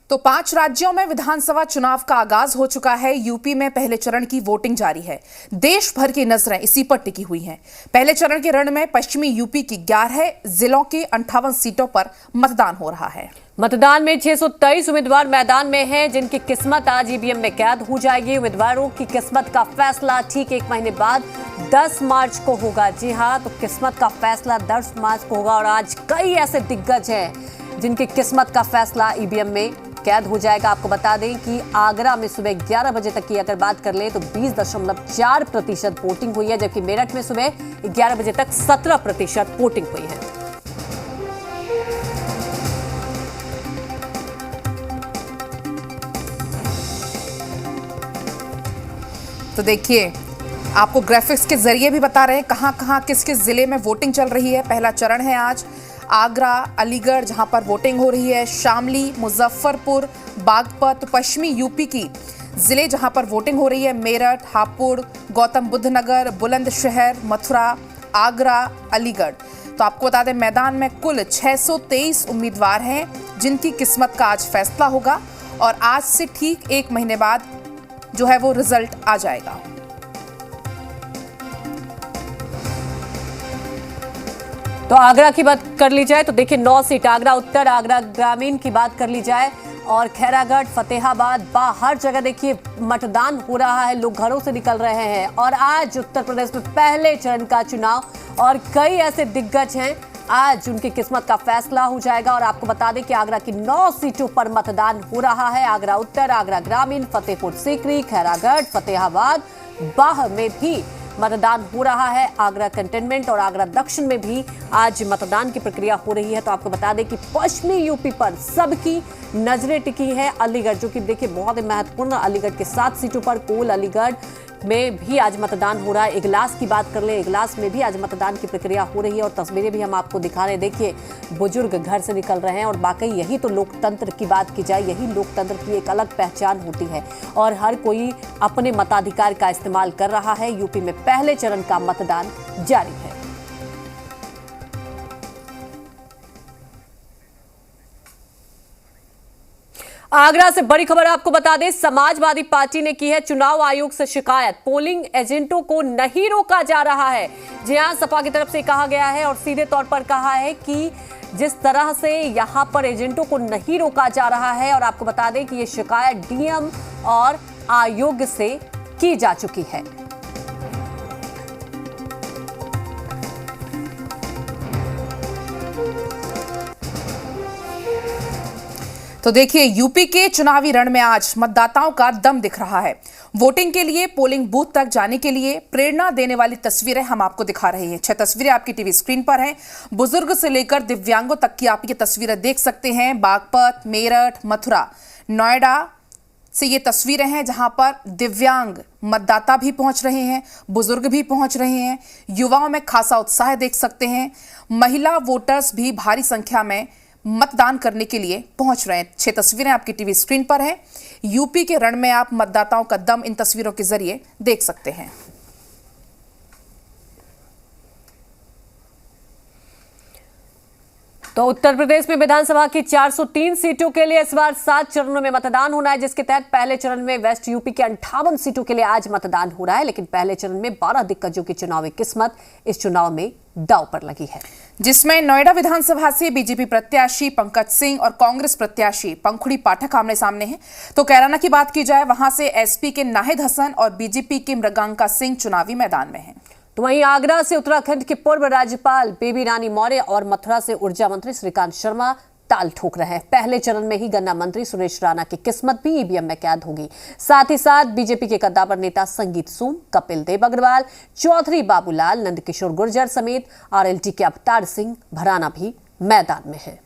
तो 5 राज्यों में विधानसभा चुनाव का आगाज हो चुका है। यूपी में पहले चरण की वोटिंग जारी है। देश भर की नजरें इसी पर टिकी हुई हैं। पहले चरण के रण में पश्चिमी यूपी की 11 जिलों की 58 सीटों पर मतदान हो रहा है। मतदान में 623 उम्मीदवार मैदान में हैं, जिनकी किस्मत आज ईवीएम में कैद हो जाएगी। उम्मीदवारों की किस्मत का फैसला ठीक 1 महीने बाद 10 मार्च को होगा। जी हाँ, तो किस्मत का फैसला 10 मार्च को होगा और आज कई ऐसे दिग्गज हैं जिनकी किस्मत का फैसला ईवीएम में कैद हो जाएगा। आपको बता दें कि आगरा में सुबह 11 बजे तक की अगर बात कर लें तो 20.4% वोटिंग हुई है, जबकि मेरठ में सुबह 11 बजे तक 17% वोटिंग हुई है। तो देखिए, आपको ग्राफिक्स के जरिए भी बता रहे हैं कहां कहां किस किस जिले में वोटिंग चल रही है। पहला चरण है आज आगरा, अलीगढ़ जहां पर वोटिंग हो रही है, शामली, मुजफ्फरपुर, बागपत, पश्चिमी यूपी की जिले जहां पर वोटिंग हो रही है, मेरठ, हापुड़, गौतम बुद्ध नगर, बुलंदशहर, मथुरा, आगरा, अलीगढ़। तो आपको बता दें मैदान में कुल 623 उम्मीदवार हैं जिनकी किस्मत का आज फैसला होगा और आज से ठीक 1 महीने बाद जो है वो रिजल्ट आ जाएगा। तो आगरा की बात कर ली जाए तो देखिए 9 सीट, आगरा उत्तर, आगरा ग्रामीण की बात कर ली जाए और खैरागढ़, फतेहाबाद, हर जगह देखिए मतदान हो रहा है, लोग घरों से निकल रहे हैं। और आज उत्तर प्रदेश में पहले चरण का चुनाव और कई ऐसे दिग्गज हैं, आज उनकी किस्मत का फैसला हो जाएगा। और आपको बता दें कि आगरा की 9 सीटों पर मतदान हो रहा है। आगरा उत्तर, आगरा ग्रामीण, फतेहपुर सीकरी, खैरागढ़, फतेहाबाद, बाह में भी मतदान हो रहा है। आगरा कंटेनमेंट और आगरा दक्षिण में भी आज मतदान की प्रक्रिया हो रही है। तो आपको बता दें कि पश्चिमी यूपी पर सबकी नजरें टिकी है। अलीगढ़ जो कि देखिए बहुत ही महत्वपूर्ण, अलीगढ़ के 7 सीटों पर कोल अलीगढ़ में भी आज मतदान हो रहा है। इगलास की बात कर ले, इगलास में भी आज मतदान की प्रक्रिया हो रही है और तस्वीरें भी हम आपको दिखा रहे हैं। देखिए बुजुर्ग घर से निकल रहे हैं और वाकई यही तो लोकतंत्र की बात की जाए, यही लोकतंत्र की एक अलग पहचान होती है और हर कोई अपने मताधिकार का इस्तेमाल कर रहा है। यूपी में पहले चरण का मतदान जारी है। आगरा से बड़ी खबर आपको बता दें, समाजवादी पार्टी ने की है चुनाव आयोग से शिकायत। पोलिंग एजेंटों को नहीं रोका जा रहा है। जी हां, सपा की तरफ से कहा गया है और सीधे तौर पर कहा है कि जिस तरह से यहां पर एजेंटों को नहीं रोका जा रहा है। और आपको बता दें कि ये शिकायत डीएम और आयोग से की जा चुकी है। तो देखिए, यूपी के चुनावी रण में आज मतदाताओं का दम दिख रहा है। वोटिंग के लिए, पोलिंग बूथ तक जाने के लिए प्रेरणा देने वाली तस्वीरें हम आपको दिखा रहे हैं। 6 तस्वीरें आपकी टीवी स्क्रीन पर हैं। बुजुर्ग से लेकर दिव्यांगों तक की आप ये तस्वीरें देख सकते हैं। बागपत, मेरठ, मथुरा, नोएडा से ये तस्वीरें हैं जहां पर दिव्यांग मतदाता भी पहुंच रहे हैं, बुजुर्ग भी पहुंच रहे हैं। युवाओं में खासा उत्साह देख सकते हैं। महिला वोटर्स भी भारी संख्या में मतदान करने के लिए पहुंच रहे हैं। 6 तस्वीरें आपकी टीवी स्क्रीन पर हैं। यूपी के रण में आप मतदाताओं का दम इन तस्वीरों के जरिए देख सकते हैं। तो उत्तर प्रदेश में विधानसभा की 403 सीटों के लिए इस बार 7 चरणों में मतदान होना है, जिसके तहत पहले चरण में वेस्ट यूपी के 58 सीटों के लिए आज मतदान हो रहा है। लेकिन पहले चरण में 12 दिग्गजों की चुनावी किस्मत इस चुनाव में दांव पर लगी है, जिसमें नोएडा विधानसभा से बीजेपी प्रत्याशी पंकज सिंह और कांग्रेस प्रत्याशी पंखुड़ी पाठक आमने सामने हैं। तो कैराना की बात की जाए, वहां से एसपी के नाहिद हसन और बीजेपी के मृगांका सिंह चुनावी मैदान में हैं। तो वहीं आगरा से उत्तराखंड के पूर्व राज्यपाल बेबी रानी मौर्य और मथुरा से ऊर्जा मंत्री श्रीकांत शर्मा ताल ठोक रहे हैं। पहले चरण में ही गन्ना मंत्री सुरेश राणा की किस्मत भी ईवीएम में कैद होगी। साथ ही साथ बीजेपी के कद्दावर नेता संगीत सोम, कपिल देव अग्रवाल, चौधरी बाबूलाल, नंदकिशोर गुर्जर समेत आरएलडी के अवतार सिंह भराना भी मैदान में है।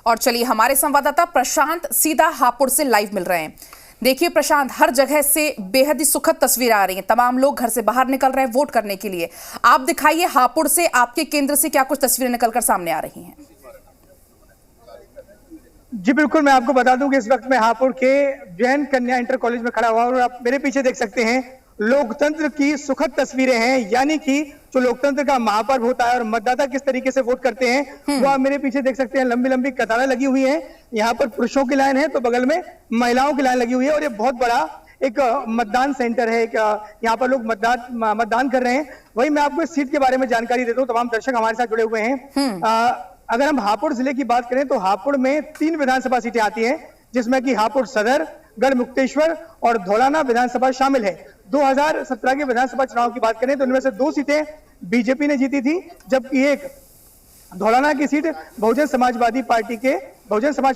और चलिए, हमारे संवाददाता प्रशांत सीधा हापुड़ से लाइव मिल रहे हैं। देखिए प्रशांत, हर जगह से बेहद ही सुखद तस्वीरें आ रही हैं। तमाम लोग घर से बाहर निकल रहे हैं वोट करने के लिए। आप दिखाइए, हापुड़ से, आपके केंद्र से क्या कुछ तस्वीरें निकलकर सामने आ रही हैं? जी बिल्कुल, मैं आपको बता दूं कि इस वक्त मैं हापुड़ के जैन कन्या इंटर कॉलेज में खड़ा हुआ और आप मेरे पीछे देख सकते हैं लोकतंत्र की सुखद तस्वीरें हैं, यानी कि जो लोकतंत्र का महापर्व होता है और मतदाता किस तरीके से वोट करते हैं वो आप मेरे पीछे देख सकते हैं। लंबी लंबी कतारें लगी हुई हैं, यहाँ पर पुरुषों की लाइन है तो बगल में महिलाओं की लाइन लगी हुई है और ये बहुत बड़ा एक मतदान सेंटर है। यहाँ पर लोग मतदान कर रहे हैं। वही मैं आपको इस सीट के बारे में जानकारी देता हूँ, तमाम दर्शक हमारे साथ जुड़े हुए हैं। अगर हम हापुड़ जिले की बात करें तो हापुड़ में 3 विधानसभा सीटें आती हैं, जिसमें कि हापुड़ सदर, गढ़मुक्तेश्वर और धौलाना विधानसभा शामिल है। 2017 के विधानसभा चुनाव की बात करें तो उनमें से 2 सीटें बीजेपी ने जीती थी, जबकि एक धौलाना की सीट बहुजन समाज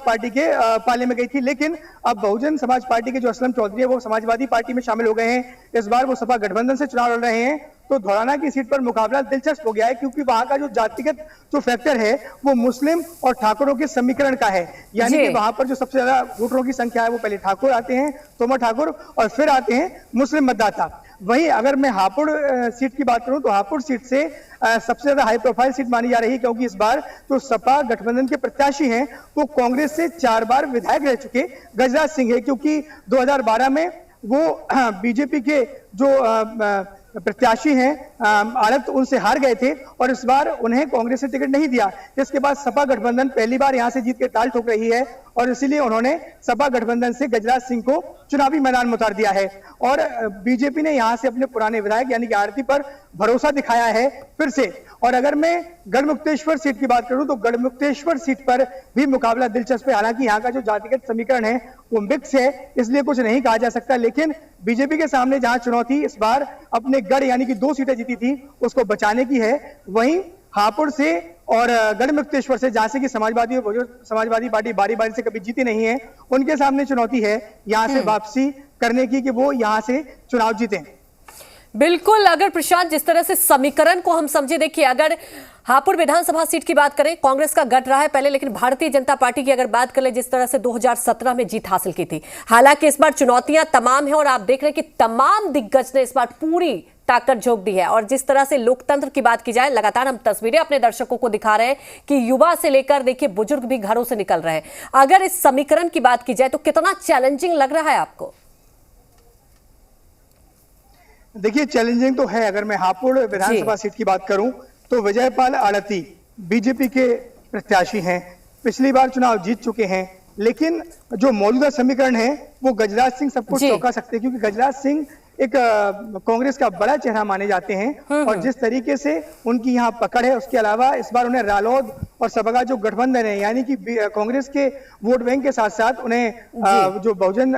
पार्टी के पाले में गई थी। लेकिन अब बहुजन समाज पार्टी के जो असलम चौधरी है वो समाजवादी पार्टी में शामिल हो गए हैं। इस बार वो सपा गठबंधन से चुनाव लड़ रहे हैं। तो धौलाना की सीट पर मुकाबला दिलचस्प हो गया है, क्योंकि वहां का जो जातिगत जो फैक्टर है वो मुस्लिम और ठाकुरों के समीकरण का है। यानी कि वहां पर जो सबसे ज्यादा वोटरों की संख्या है वो पहले ठाकुर आते हैं, तोमर ठाकुर, और फिर आते हैं मुस्लिम मतदाता। वहीं अगर मैं हापुड़ सीट की बात करूं तो हापुड़ सीट से सबसे ज्यादा हाई प्रोफाइल सीट मानी जा रही है, क्योंकि इस बार जो सपा गठबंधन के प्रत्याशी हैं वो कांग्रेस से 4 बार विधायक रह चुके गजराज सिंह है, क्योंकि 2012 में वो बीजेपी के जो प्रत्याशी हैं आड़त उनसे हार गए थे और इस बार उन्हें कांग्रेस से टिकट नहीं दिया। जिसके बाद सपा गठबंधन पहली बार यहां से जीत के ताल ठोक रही है और इसीलिए उन्होंने सपा गठबंधन से गजराज सिंह को चुनावी मैदान में उतार दिया है। और बीजेपी ने यहां से अपने पुराने विधायक यानी कि आरती पर भरोसा दिखाया है फिर से। और अगर मैं गढ़मुक्तेश्वर सीट की बात करूं तो गढ़मुक्तेश्वर सीट पर भी मुकाबला दिलचस्प है। हालांकि यहाँ का जो जातिगत समीकरण है वो मिक्स है, इसलिए कुछ नहीं कहा जा सकता। लेकिन बीजेपी के सामने जहां चुनौती इस बार अपने गढ़ यानी कि 2 सीटें जीती थी उसको बचाने की है, वहीं हापुड़ से और गढ़मुक्तेश्वर से, जहां से कि समाजवादी पार्टी बारी बारी से कभी जीती नहीं है, उनके सामने चुनौती है यहां से वापसी करने की, कि वो यहां से चुनाव जीतें। बिल्कुल, अगर प्रशांत जिस तरह से समीकरण को हम समझे, देखिए अगर हापुड़ विधानसभा सीट की बात करें, कांग्रेस का गढ़ रहा है पहले, लेकिन भारतीय जनता पार्टी की अगर बात करें जिस तरह से 2017 में जीत हासिल की थी, हालांकि इस बार चुनौतियां तमाम हैं और आप देख रहे हैं कि तमाम दिग्गज ने इस बार पूरी ताकत झोंक दी है। और जिस तरह से लोकतंत्र की बात की जाए, लगातार हम तस्वीरें अपने दर्शकों को दिखा रहे हैं कि युवा से लेकर देखिए बुजुर्ग भी घरों से निकल रहे हैं। अगर इस समीकरण की बात की जाए तो कितना चैलेंजिंग लग रहा है आपको? देखिए चैलेंजिंग तो है। अगर मैं हापुड़ विधानसभा सीट की बात करूं तो विजयपाल आड़ती बीजेपी के प्रत्याशी हैं, पिछली बार चुनाव जीत चुके हैं, लेकिन जो मौजूदा समीकरण है वो गजराज सिंह सबको चौंका सकते हैं, क्योंकि गजराज सिंह एक कांग्रेस का बड़ा चेहरा माने जाते हैं और जिस तरीके से उनकी यहाँ पकड़ है, उसके अलावा इस बार उन्हें रालोद और सपा का जो गठबंधन है यानी कि कांग्रेस के वोट बैंक के साथ साथ उन्हें जो बहुजन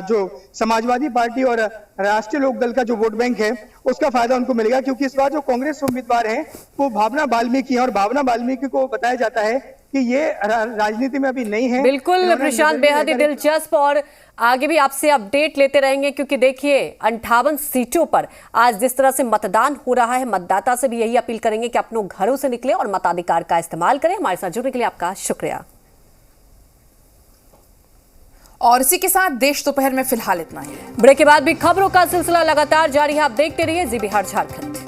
जो समाजवादी पार्टी और राष्ट्रीय लोकदल का जो वोट बैंक है उसका फायदा उनको मिलेगा, क्योंकि इस बार जो कांग्रेस उम्मीदवार हैं वो भावना वाल्मीकि है और भावना वाल्मीकि को बताया जाता है कि ये राजनीति में अभी नहीं है। बिल्कुल प्रशांत, बेहद ही दिलचस्प, और आगे भी आपसे अपडेट लेते रहेंगे, क्योंकि देखिए 58 सीटों पर आज जिस तरह से मतदान हो रहा है, मतदाता से भी यही अपील करेंगे कि अपनों घरों से निकले और मताधिकार का इस्तेमाल करें। हमारे साथ जुड़ने के लिए आपका शुक्रिया। और इसी के साथ देश दोपहर में फिलहाल इतना ही। ब्रेक के बाद भी खबरों का सिलसिला लगातार जारी है, आप देखते रहिए जी बिहार झारखंड।